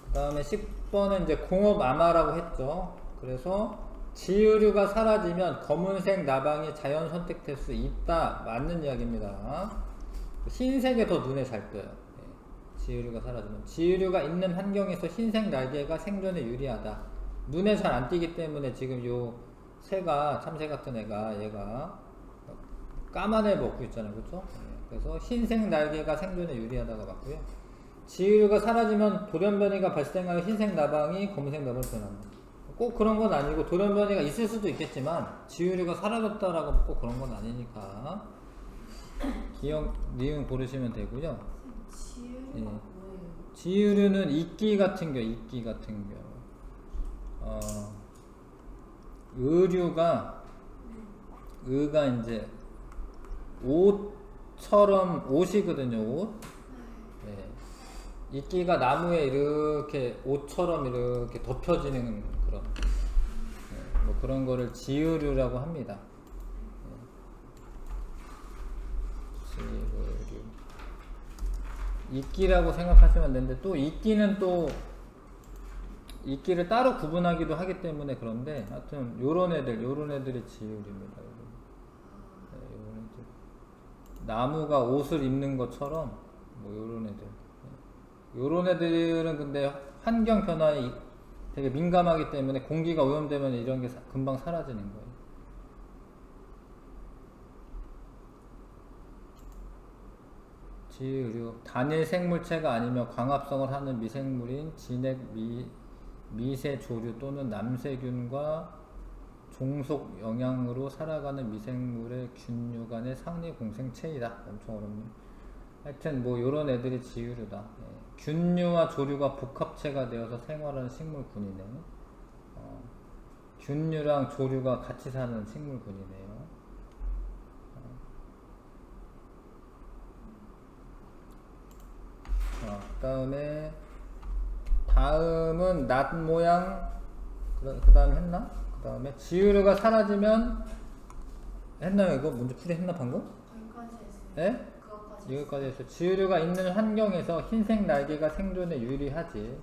그 다음에 10번은 이제 공업암화라고 했죠. 그래서 지유류가 사라지면 검은색 나방이 자연 선택될 수 있다. 맞는 이야기입니다. 흰색이 더 눈에 잘 띄어요. 지유류가 사라지면. 지유류가 있는 환경에서 흰색 날개가 생존에 유리하다. 눈에 잘 안 띄기 때문에 지금 요 새가, 참새 같은 애가, 얘가 까만 애 먹고 있잖아요. 그쵸? 그래서 흰색 날개가 생존에 유리하다가 맞고요. 지유류가 사라지면 돌연변이가 발생하여 흰색 나방이 검은색 나방으로 변합니다. 꼭 그런 건 아니고 돌연변이가 있을 수도 있겠지만 지유류가 사라졌다라고 꼭 그런 건 아니니까 기억, 니은 고르시면 되고요. 지유류가 예. 뭐예요? 지유류는 이끼 같은 경우, 의가 이제 옷처럼 옷이거든요, 옷. 네. 이끼가 나무에 이렇게 옷처럼 이렇게 덮여지는 그런, 뭐 그런 거를 지유류라고 합니다. 지유류. 이끼라고 생각하시면 되는데, 또 이끼는 또 이끼를 따로 구분하기도 하기 때문에 그런데, 하여튼 요런 애들이 지유류입니다. 네, 요런 애들. 나무가 옷을 입는 것처럼 뭐 요런 애들. 요런 애들은 근데 환경 변화에 되게 민감하기 때문에 공기가 오염되면 이런 게 금방 사라지는 거예요. 지유류, 단일 생물체가 아니며 광합성을 하는 미생물인 진액 미세조류 또는 남세균과 종속 영향으로 살아가는 미생물의 균류 간의 상리 공생체이다. 엄청 어렵네. 하여튼 뭐 요런 애들이 지유류다. 균류와 조류가 복합체가 되어서 생활하는 식물군이네. 균류랑 조류가 같이 사는 식물군이네요. 다음은 낫 모양, 그 다음에 했나? 그 다음에 지유류가 사라지면 했나요? 이거 먼저 풀이했나 방금? 거기까지 했어요. 네? 그것까지. 여기까지 해서 지유류가 있는 환경에서 흰색 날개가 생존에 유리하지.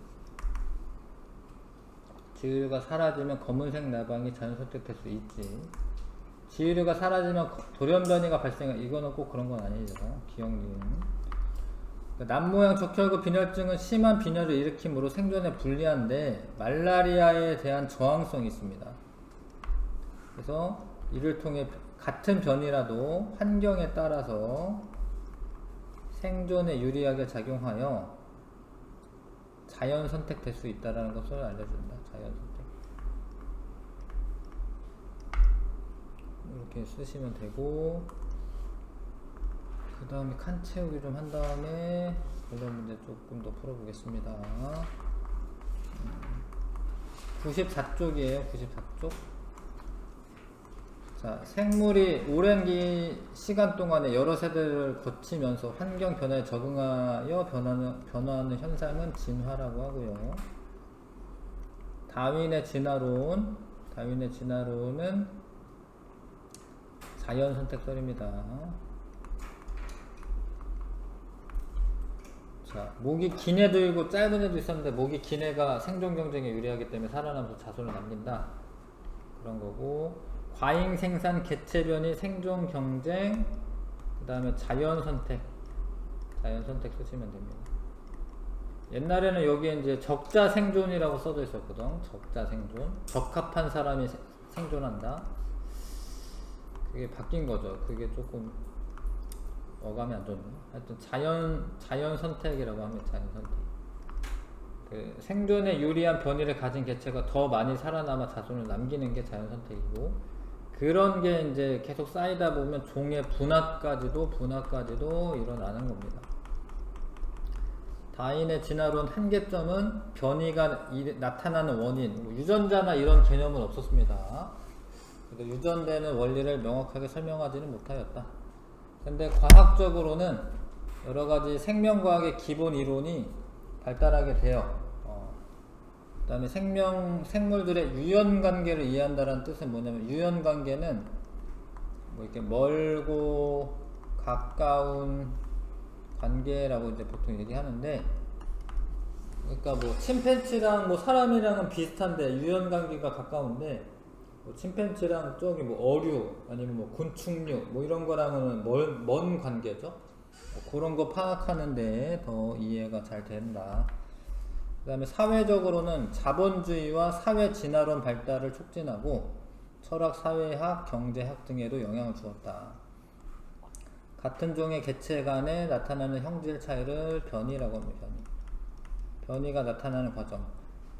지유류가 사라지면 검은색 나방이 자연 선택될 수 있지. 지유류가 사라지면 돌연변이가 발생해. 이거는 꼭 그런 건 아니죠. 기억니은. 낫모양 적혈구 빈혈증은 심한 빈혈을 일으키므로 생존에 불리한데 말라리아에 대한 저항성이 있습니다. 그래서 이를 통해 같은 변이라도 환경에 따라서 생존에 유리하게 작용하여 자연 선택될 수 있다는 것을 알려준다. 자연 선택. 이렇게 쓰시면 되고, 그 다음에 칸 채우기 좀 한 다음에 이런 문제 조금 더 풀어보겠습니다. 94쪽이에요. 94쪽. 자, 생물이 오랜 시간 동안에 여러 세대를 거치면서 환경 변화에 적응하여 변화하는 현상은 진화라고 하고요. 다윈의 진화론은 자연 선택설입니다. 자, 목이 긴 애도 있고 짧은 애도 있었는데 목이 긴 애가 생존 경쟁에 유리하기 때문에 살아남아서 자손을 남긴다. 그런 거고, 과잉 생산, 개체 변이, 생존 경쟁, 그 다음에 자연 선택 쓰시면 됩니다. 옛날에는 여기에 이제 적자 생존이라고 써져 있었거든. 적자 생존. 적합한 사람이 생존한다. 그게 바뀐 거죠. 그게 조금 어감이 안 좋네. 하여튼 자연 선택이라고 합니다. 자연 선택. 그 생존에 유리한 변이를 가진 개체가 더 많이 살아남아 자손을 남기는 게 자연 선택이고, 그런 게 이제 계속 쌓이다 보면 종의 분화까지도 일어나는 겁니다. 다윈의 진화론 한계점은 변이가 나타나는 원인, 유전자나 이런 개념은 없었습니다. 유전되는 원리를 명확하게 설명하지는 못하였다. 근데 과학적으로는 여러가지 생명과학의 기본 이론이 발달하게 돼요. 그 다음에 생물들의 유연관계를 이해한다는 뜻은 뭐냐면, 유연관계는 뭐 이렇게 멀고 가까운 관계라고 이제 보통 얘기하는데, 그러니까 뭐 침팬지랑 뭐 사람이랑은 비슷한데 유연관계가 가까운데, 뭐 침팬지랑 저기 뭐 어류 아니면 뭐 곤충류 뭐 이런 거랑은 먼 관계죠. 뭐 그런 거 파악하는데 더 이해가 잘 된다. 그 다음에 사회적으로는 자본주의와 사회 진화론 발달을 촉진하고 철학, 사회학, 경제학 등에도 영향을 주었다. 같은 종의 개체 간에 나타나는 형질 차이를 변이라고 합니다. 변이가 나타나는 과정.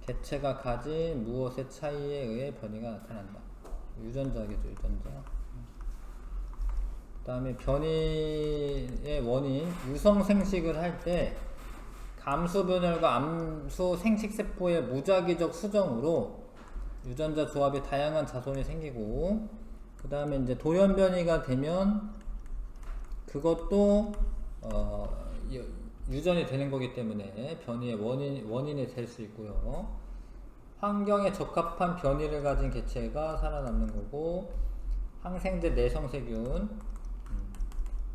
개체가 가진 무엇의 차이에 의해 변이가 나타난다. 유전자겠죠, 유전자. 그 다음에 변이의 원인, 유성 생식을 할 때 감수 분열과 암수 생식세포의 무작위적 수정으로 유전자 조합이 다양한 자손이 생기고, 그 다음에 이제 돌연 변이가 되면 그것도 유전이 되는 거기 때문에 변이의 원인이 될 수 있고요. 환경에 적합한 변이를 가진 개체가 살아남는 거고, 항생제, 내성세균,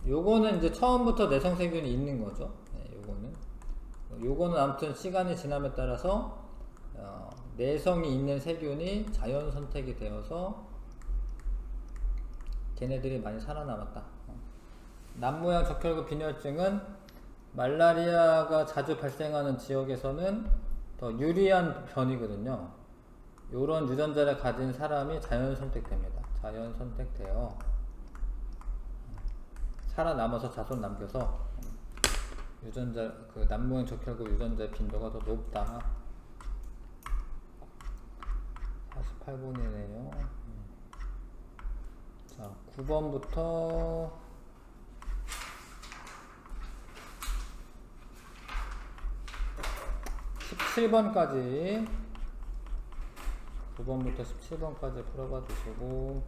요거는 이제 처음부터 내성세균이 있는 거죠. 네, 요거는 아무튼 시간이 지남에 따라서 내성이 있는 세균이 자연 선택이 되어서 걔네들이 많이 살아남았다. 남모양 적혈구 빈혈증은 말라리아가 자주 발생하는 지역에서는 더 유리한 변이거든요. 요런 유전자를 가진 사람이 자연 선택됩니다. 자연 선택되어 살아남아서 자손 남겨서 유전자, 그 남모양 적혈구 유전자의 빈도가 더 높다. 48번이네요. 자, 9번부터 17번까지 9번부터 17번까지 풀어봐 주시고,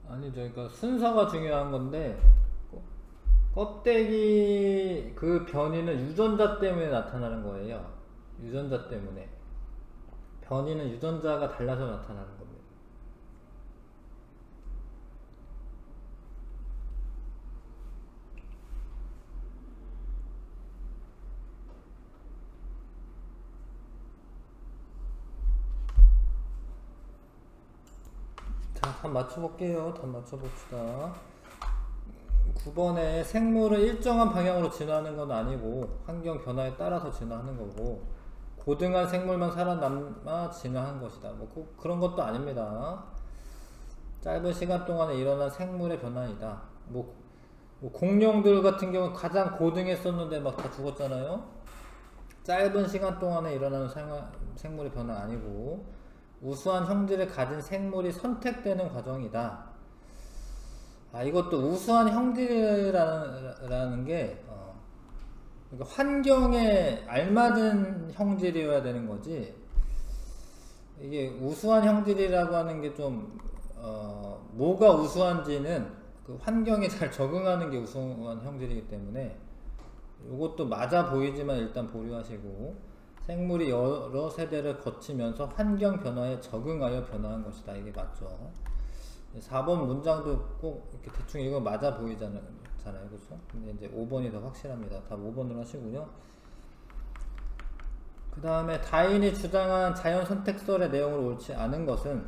아니죠. 그러니까 순서가 중요한 건데, 껍데기 그 변이는 유전자 때문에 나타나는 거예요. 유전자 때문에. 변이는 유전자가 달라서 나타나는 겁니다. 자, 답 맞춰볼게요. 답 맞춰봅시다. 9번에 생물은 일정한 방향으로 진화하는 건 아니고 환경 변화에 따라서 진화하는 거고, 고등한 생물만 살아남아 진화한 것이다. 뭐 그런 것도 아닙니다. 짧은 시간 동안에 일어난 생물의 변화이다. 뭐 뭐 공룡들 같은 경우는 가장 고등했었는데 막 다 죽었잖아요. 짧은 시간 동안에 일어나는 생물의 변화 아니고 우수한 형질을 가진 생물이 선택되는 과정이다. 이것도 우수한 형질이라는 게 그러니까 환경에 알맞은 형질이어야 되는 거지. 이게 우수한 형질이라고 하는 게 좀 뭐가 우수한지는 그 환경에 잘 적응하는 게 우수한 형질이기 때문에 이것도 맞아 보이지만 일단 보류하시고, 생물이 여러 세대를 거치면서 환경 변화에 적응하여 변화한 것이다. 이게 맞죠. 4번 문장도 꼭 이렇게 대충 이거 맞아 보이잖아요. 그렇죠? 근데 이제 5번이 더 확실합니다. 다 5번으로 하시고요. 그 다음에 다인이 주장한 자연 선택설의 내용을 옳지 않은 것은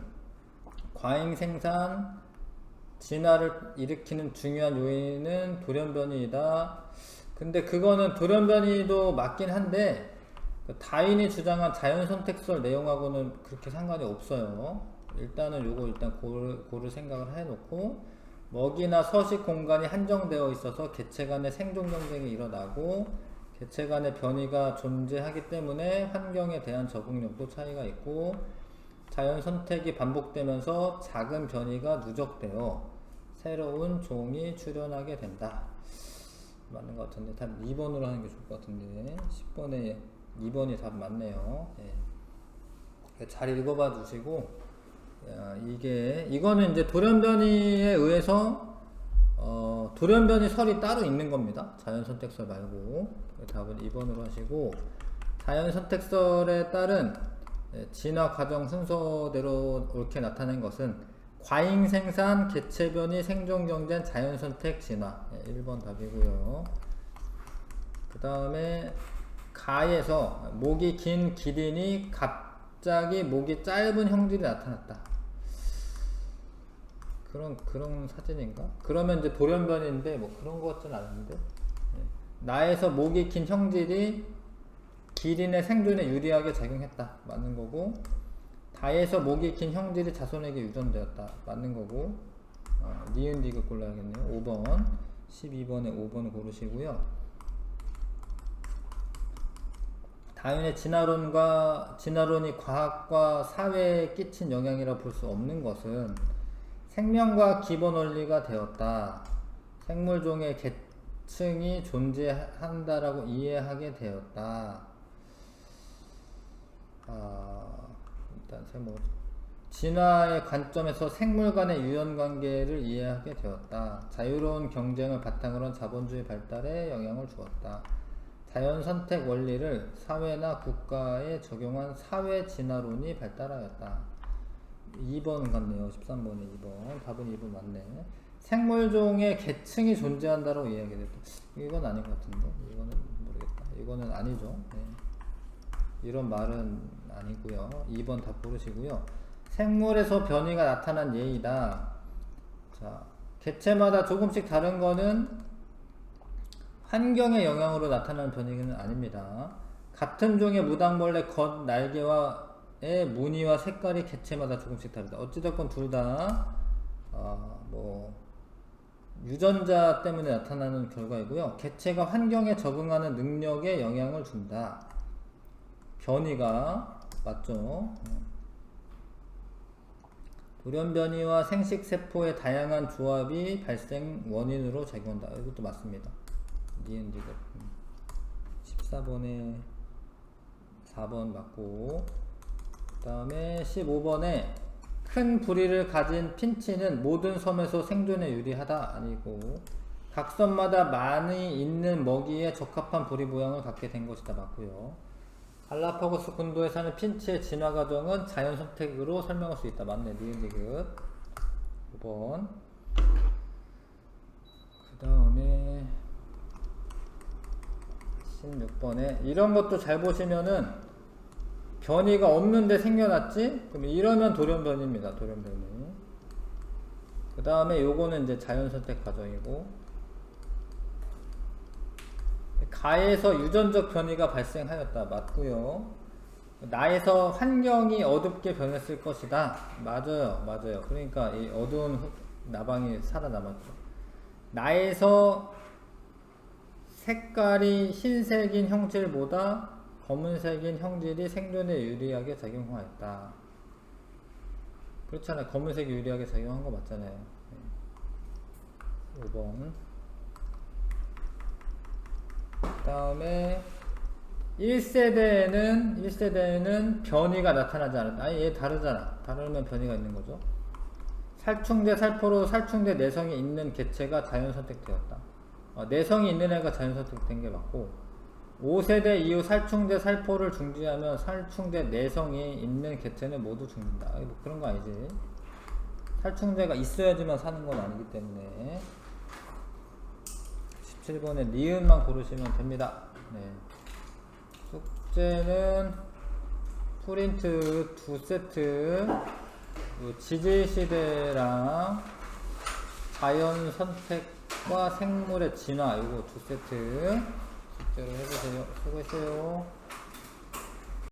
과잉 생산, 진화를 일으키는 중요한 요인은 돌연변이다. 근데 그거는 돌연변이도 맞긴 한데 다인이 주장한 자연 선택설 내용하고는 그렇게 상관이 없어요. 일단은 요거 일단 고를 생각을 해놓고, 먹이나 서식 공간이 한정되어 있어서 개체 간의 생존 경쟁이 일어나고 개체 간의 변이가 존재하기 때문에 환경에 대한 적응력도 차이가 있고 자연 선택이 반복되면서 작은 변이가 누적되어 새로운 종이 출현하게 된다. 맞는 것 같은데 답 2번으로 하는 게 좋을 것 같은데 10번에 2번이 답 맞네요. 예. 잘 읽어봐 주시고, 이거는 이제 돌연변이에 의해서 돌연변이 설이 따로 있는 겁니다. 자연 선택설 말고. 답은 2번으로 하시고, 자연 선택설에 따른 진화 과정 순서대로 옳게 나타낸 것은 과잉 생산, 개체 변이, 생존 경쟁, 자연 선택, 진화. 1번 답이고요. 그 다음에 가에서 목이 긴 기린이 갑자기 목이 짧은 형질이 나타났다. 그런 사진인가? 그러면 이제 돌연변인데 뭐 그런 것 같진 않은데. 나에서 목이 긴 형질이 기린의 생존에 유리하게 작용했다. 맞는 거고, 다에서 목이 긴 형질이 자손에게 유전되었다. 맞는 거고, 니은 디귿 골라야겠네요. 5번, 12번에 5번을 고르시고요. 다윈의 진화론이 과학과 사회에 끼친 영향이라 볼 수 없는 것은 생명과 기본 원리가 되었다. 생물종의 계층이 존재한다라고 이해하게 되었다. 일단 세모. 진화의 관점에서 생물 간의 유연관계를 이해하게 되었다. 자유로운 경쟁을 바탕으로 한 자본주의 발달에 영향을 주었다. 자연 선택 원리를 사회나 국가에 적용한 사회 진화론이 발달하였다. 2번 같네요. 13번에 2번. 답은 2번 맞네. 생물종의 계층이 존재한다고 이야기 됐다. 이건 아닌 것 같은데. 이거는 모르겠다. 이거는 아니죠. 네. 이런 말은 아니고요. 2번 답 고르시고요. 생물에서 변이가 나타난 예이다. 자, 개체마다 조금씩 다른 거는 환경의 영향으로 나타나는 변이는 아닙니다. 같은 종의 무당벌레 겉 날개와의 무늬와 색깔이 개체마다 조금씩 다르다. 어찌됐건 둘 다 유전자 때문에 나타나는 결과이고요. 개체가 환경에 적응하는 능력에 영향을 준다. 변이가 맞죠. 돌연변이와 생식세포의 다양한 조합이 발생 원인으로 작용한다. 이것도 맞습니다. 니은 디귿. 14번에 4번 맞고, 그 다음에 15번에 큰 부리를 가진 핀치는 모든 섬에서 생존에 유리하다. 아니고, 각 섬마다 많이 있는 먹이에 적합한 부리 모양을 갖게 된 것이다. 맞고요. 갈라파고스 군도에 사는 핀치의 진화 과정은 자연 선택으로 설명할 수 있다. 맞네. 니은 디귿. 5번. 그 다음에 16번에 이런 것도 잘 보시면은 변이가 없는데 생겨났지? 그럼 이러면 돌연변이입니다. 돌연변이. 그 다음에 요거는 이제 자연선택 과정이고, 가에서 유전적 변이가 발생하였다. 맞고요. 나에서 환경이 어둡게 변했을 것이다. 맞아요. 그러니까 이 어두운 나방이 살아남았죠. 나에서 색깔이 흰색인 형질보다 검은색인 형질이 생존에 유리하게 작용하였다. 그렇잖아요. 검은색이 유리하게 작용한 거 맞잖아요. 5번. 그 다음에 1세대에는 변이가 나타나지 않았다. 아니 얘 다르잖아. 다르면 변이가 있는 거죠. 살충제 살포로 살충제 내성이 있는 개체가 자연 선택되었다. 내성이 있는 애가 자연 선택된 게 맞고, 5세대 이후 살충제 살포를 중지하면 살충제 내성이 있는 개체는 모두 죽는다. 뭐 그런 거 아니지. 살충제가 있어야지만 사는 건 아니기 때문에. 17번에 니은만 고르시면 됩니다. 네. 숙제는 프린트 2세트, 지질시대랑 자연 선택과 생물의 진화, 이거 2세트 숙제로 해주세요. 수고했어요.